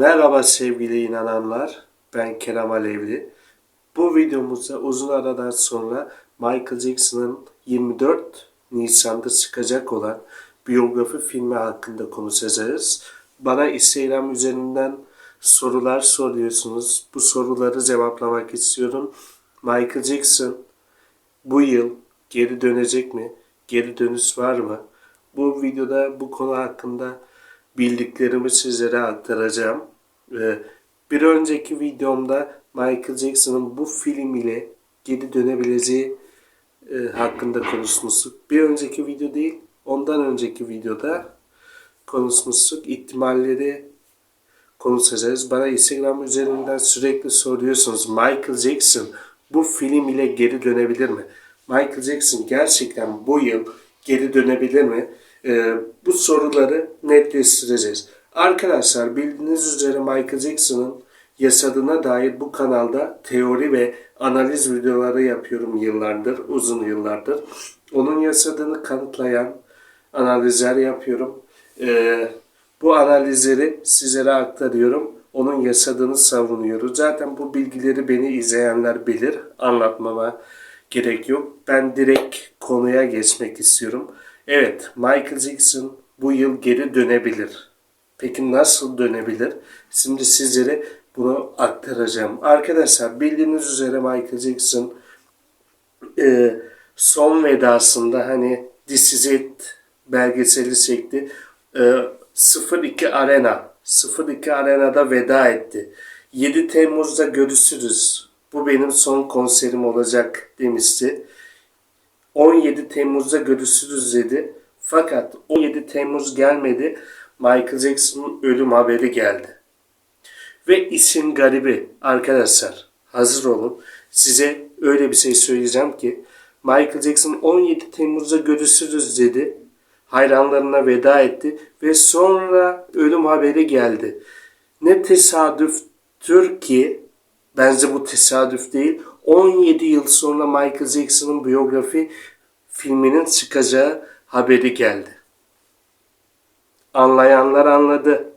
Merhaba sevgili inananlar, ben Kerem Alevli. Bu videomuzda uzun aradan sonra Michael Jackson'ın 24 Nisan'da çıkacak olan biyografi filmi hakkında konuşacağız. Bana Instagram üzerinden sorular soruyorsunuz. Bu soruları cevaplamak istiyorum. Michael Jackson bu yıl geri dönecek mi? Geri dönüş var mı? Bu videoda bu konu hakkında bildiklerimi sizlere aktaracağım. Bir önceki videomda Michael Jackson'ın bu film ile geri dönebileceği hakkında konuşmuştuk. Bir önceki video değil, ondan önceki videoda konuşmuştuk. İhtimalleri konuşacağız. Bana Instagram üzerinden sürekli soruyorsunuz. Michael Jackson bu film ile geri dönebilir mi? Michael Jackson gerçekten bu yıl geri dönebilir mi? Bu soruları netleştireceğiz. Arkadaşlar bildiğiniz üzere Michael Jackson'ın yaşadığına dair bu kanalda teori ve analiz videoları yapıyorum yıllardır, uzun yıllardır. Onun yaşadığını kanıtlayan analizler yapıyorum. Bu analizleri sizlere aktarıyorum. Onun yaşadığını savunuyoruz. Zaten bu bilgileri beni izleyenler bilir. Anlatmama gerek yok. Ben direkt konuya geçmek istiyorum. Evet, Michael Jackson bu yıl geri dönebilir. Peki nasıl dönebilir? Şimdi sizlere bunu aktaracağım. Arkadaşlar bildiğiniz üzere Michael Jackson son vedasında hani This Is It belgeseli çekti. 02 Arena. 02 Arena'da veda etti. 7 Temmuz'da görüşürüz. Bu benim son konserim olacak demişti. 17 Temmuz'da görüşürüz dedi. Fakat 17 Temmuz gelmedi. Michael Jackson'ın ölüm haberi geldi. Ve işin garibi arkadaşlar hazır olun. Size öyle bir şey söyleyeceğim ki Michael Jackson 17 Temmuz'da görüşürüz dedi. Hayranlarına veda etti ve sonra ölüm haberi geldi. Ne tesadüftür ki, bence bu tesadüf değil, 17 yıl sonra Michael Jackson'ın biyografi filminin çıkacağı haberi geldi. Anlayanlar anladı.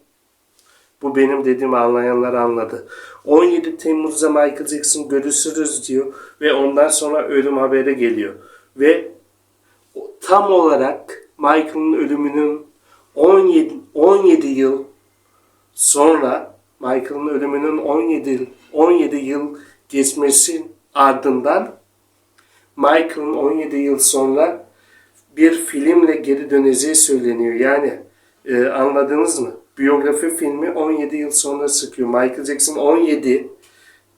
Bu benim dediğimi anlayanlar anladı. 17 Temmuz'da Michael Jackson görüşürüz diyor ve ondan sonra ölüm haberi geliyor. Ve tam olarak Michael'ın ölümünün 17 yıl sonra Michael'ın ölümünün 17 yıl geçmesi ardından Michael'ın 17 yıl sonra bir filmle geri döneceği söyleniyor. Yani anladınız mı? Biyografi filmi 17 yıl sonra çıkıyor. Michael Jackson 17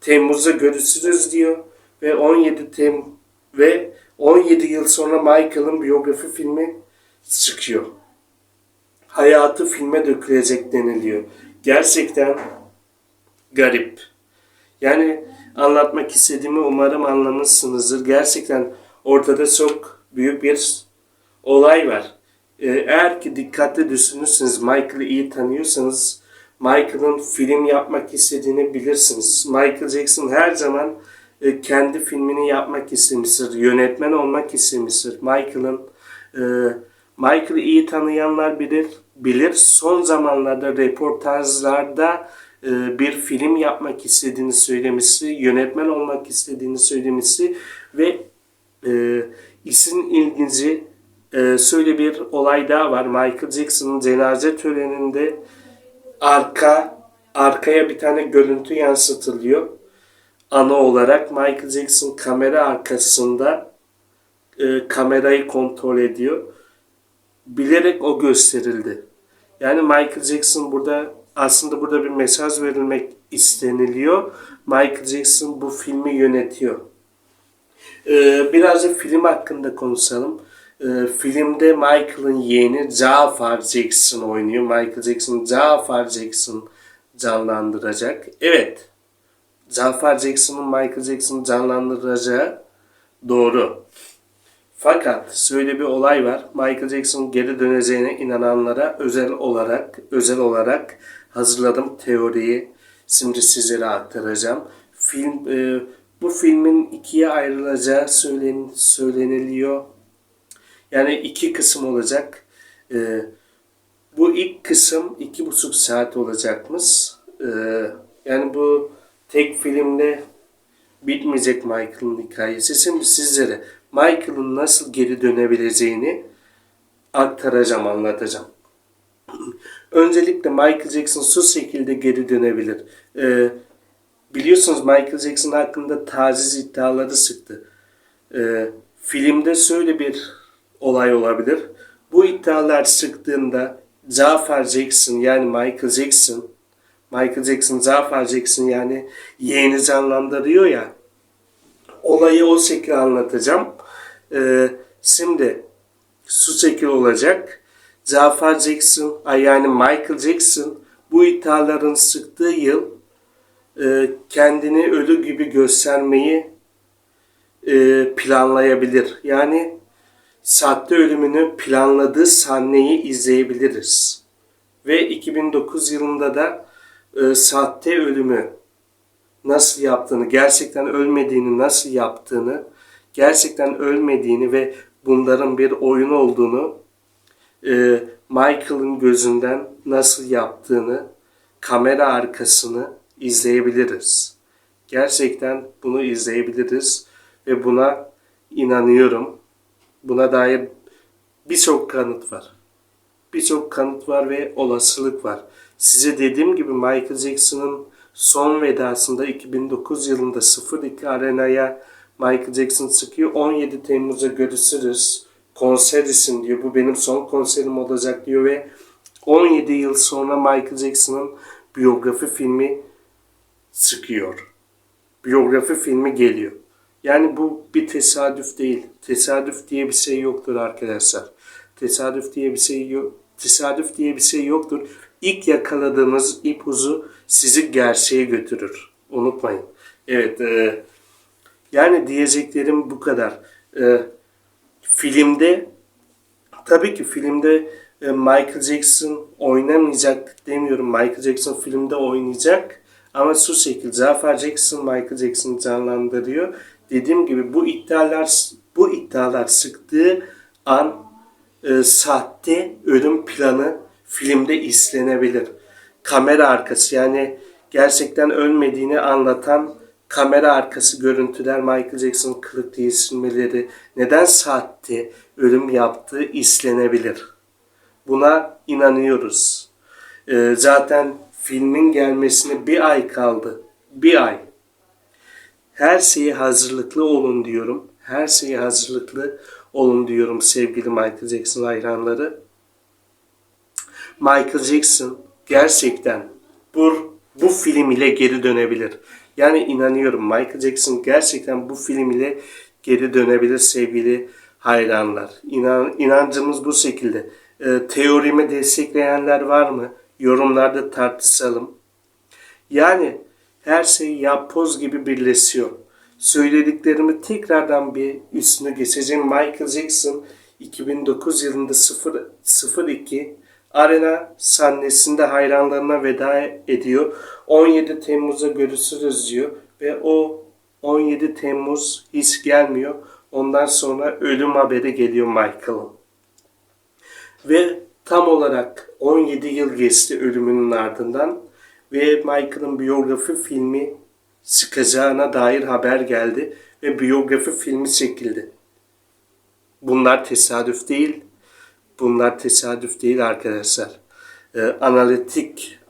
Temmuz'da görüşürüz diyor ve 17 yıl sonra Michael'ın biyografi filmi çıkıyor. Hayatı filme dökülecek deniliyor. Gerçekten garip. Yani anlatmak istediğimi umarım anlamışsınızdır. Gerçekten ortada çok büyük bir olay var. Eğer ki dikkatli düşünürseniz, Michael'ı iyi tanıyorsanız Michael'ın film yapmak istediğini bilirsiniz. Michael Jackson her zaman kendi filmini yapmak istemiştir. Yönetmen olmak istemiştir. Michael'ı iyi tanıyanlar bilir. Son zamanlarda röportajlarda bir film yapmak istediğini söylemişti. Yönetmen olmak istediğini söylemişti. Ve işin ilginci şöyle bir olay daha var. Michael Jackson'ın cenaze töreninde arkaya bir tane görüntü yansıtılıyor. Ana olarak Michael Jackson kamera arkasında kamerayı kontrol ediyor. Bilerek o gösterildi. Yani Michael Jackson burada bir mesaj verilmek isteniliyor. Michael Jackson bu filmi yönetiyor. Biraz da film hakkında konuşalım. Filmde Michael'ın yeğeni Jafar Jackson oynuyor. Michael Jackson Jafar Jackson canlandıracak. Evet. Jafar Jackson'ın Michael Jackson'ı canlandıracağı doğru. Fakat şöyle bir olay var. Michael Jackson geri döneceğine inananlara özel olarak hazırladım teoriyi. Şimdi sizlere aktaracağım. Bu filmin ikiye ayrılacağı söyleniliyor. Yani 2 kısım olacak. Bu ilk kısım 2,5 saat olacakmış. Yani bu tek filmde bitmeyecek Michael'ın hikayesi. Şimdi sizlere Michael'ın nasıl geri dönebileceğini aktaracağım, anlatacağım. Öncelikle Michael Jackson şu şekilde geri dönebilir. Biliyorsunuz Michael Jackson hakkında taciz iddiaları çıktı. Filmde şöyle bir olay olabilir. Bu iddialar çıktığında Zafer Jackson yani Michael Jackson Zafer Jackson yani yeğeni canlandırıyor ya, olayı o şekilde anlatacağım. Şimdi şu şekil olacak. Zafer Jackson yani Michael Jackson bu iddiaların çıktığı yıl kendini ölü gibi göstermeyi planlayabilir. Yani sahte ölümünü planladığı sahneyi izleyebiliriz. Ve 2009 yılında da sahte ölümü nasıl yaptığını, gerçekten ölmediğini nasıl yaptığını, gerçekten ölmediğini ve bunların bir oyun olduğunu, Michael'ın gözünden nasıl yaptığını, kamera arkasını izleyebiliriz. Gerçekten bunu izleyebiliriz ve buna inanıyorum. Buna dair birçok kanıt var. Birçok kanıt var ve olasılık var. Size dediğim gibi Michael Jackson'ın son vedasında 2009 yılında 02 Arena'ya Michael Jackson çıkıyor. 17 Temmuz'a görüşürüz. Konser için diyor. Bu benim son konserim olacak diyor ve 17 yıl sonra Michael Jackson'ın biyografi filmi çıkıyor. Biyografi filmi geliyor. Yani bu bir tesadüf değil. Tesadüf diye bir şey yoktur arkadaşlar. Tesadüf diye bir şey yok. Tesadüf diye bir şey yoktur. İlk yakaladığınız ipucu sizi gerçeğe götürür. Unutmayın. Evet. Yani diyeceklerim bu kadar. Filmde tabii ki filmde Michael Jackson oynamayacak demiyorum. Michael Jackson filmde oynayacak. Ama şu şekilde Zafer Jackson Michael Jackson'ı canlandırıyor. Dediğim gibi bu iddialar çıktığı an sahte ölüm planı filmde izlenebilir. Kamera arkası yani gerçekten ölmediğini anlatan kamera arkası görüntüler, Michael Jackson'ın kılık değiştirmeleri, neden sahte ölüm yaptığı izlenebilir. Buna inanıyoruz. Zaten filmin gelmesine bir ay kaldı. Bir ay. Her şeye hazırlıklı olun diyorum. Her şeye hazırlıklı olun diyorum sevgili Michael Jackson hayranları. Michael Jackson gerçekten bu film ile geri dönebilir. Yani inanıyorum Michael Jackson gerçekten bu film ile geri dönebilir sevgili hayranlar. İnancımız bu şekilde. Teorimi destekleyenler var mı? Yorumlarda tartışalım. Yani her şey yapboz gibi birleşiyor. Söylediklerimi tekrardan bir üstüne geçeceğim. Michael Jackson 2009 yılında 02 Arena sahnesinde hayranlarına veda ediyor. 17 Temmuz'a görüşürüz diyor. Ve o 17 Temmuz hiç gelmiyor. Ondan sonra ölüm haberi geliyor Michael'ın. Ve tam olarak 17 yıl geçti ölümünün ardından. Ve Michael'ın biyografi filmi çıkacağına dair haber geldi. Ve biyografi filmi çekildi. Bunlar tesadüf değil. Bunlar tesadüf değil arkadaşlar.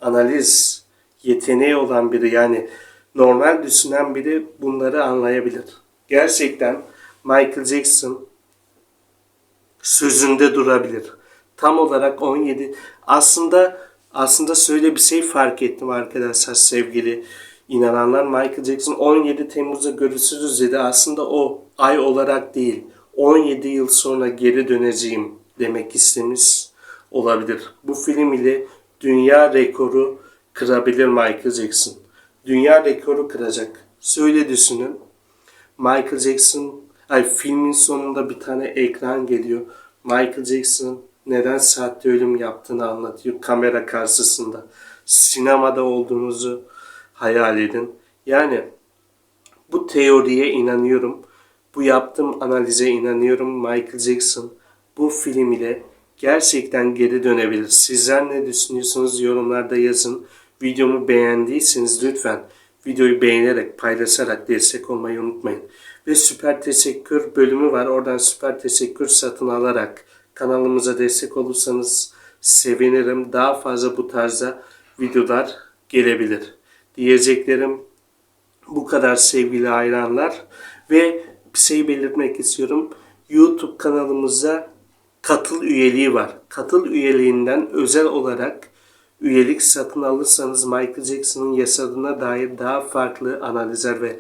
Analiz yeteneği olan biri yani normal düşünen biri bunları anlayabilir. Gerçekten Michael Jackson sözünde durabilir. Tam olarak 17 aslında şöyle bir şey fark ettim arkadaşlar sevgili inananlar. Michael Jackson 17 Temmuz'da görüşürüz dedi. Aslında o ay olarak değil. 17 yıl sonra geri döneceğim demek istemiş olabilir. Bu film ile dünya rekoru kırabilir Michael Jackson. Dünya rekoru kıracak. Şöyle düşünün. Michael Jackson filmin sonunda bir tane ekran geliyor. Michael Jackson neden sahte ölüm yaptığını anlatıyor kamera karşısında. Sinemada olduğunuzu hayal edin. Yani bu teoriye inanıyorum. Bu yaptığım analize inanıyorum. Michael Jackson bu film ile gerçekten geri dönebilir. Sizler ne düşünüyorsunuz yorumlarda yazın. Videomu beğendiyseniz lütfen videoyu beğenerek, paylaşarak destek olmayı unutmayın. Ve süper teşekkür bölümü var. Oradan süper teşekkür satın alarak kanalımıza destek olursanız sevinirim. Daha fazla bu tarzda videolar gelebilir. Diyeceklerim bu kadar sevgili hayranlar. Ve bir şey belirtmek istiyorum. YouTube kanalımızda katıl üyeliği var. Katıl üyeliğinden özel olarak üyelik satın alırsanız Michael Jackson'ın yaşadığına dair daha farklı analizler ve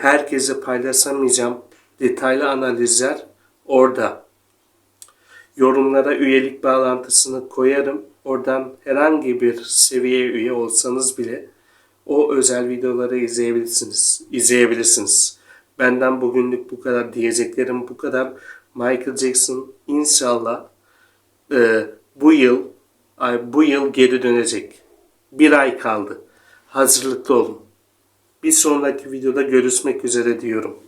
herkese paylaşamayacağım detaylı analizler orada. Yorumlara üyelik bağlantısını koyarım. Oradan herhangi bir seviyeye üye olsanız bile o özel videoları izleyebilirsiniz. Benden bugünlük bu kadar, diyeceklerim bu kadar. Michael Jackson inşallah bu yıl geri dönecek. Bir ay kaldı. Hazırlıklı olun. Bir sonraki videoda görüşmek üzere diyorum.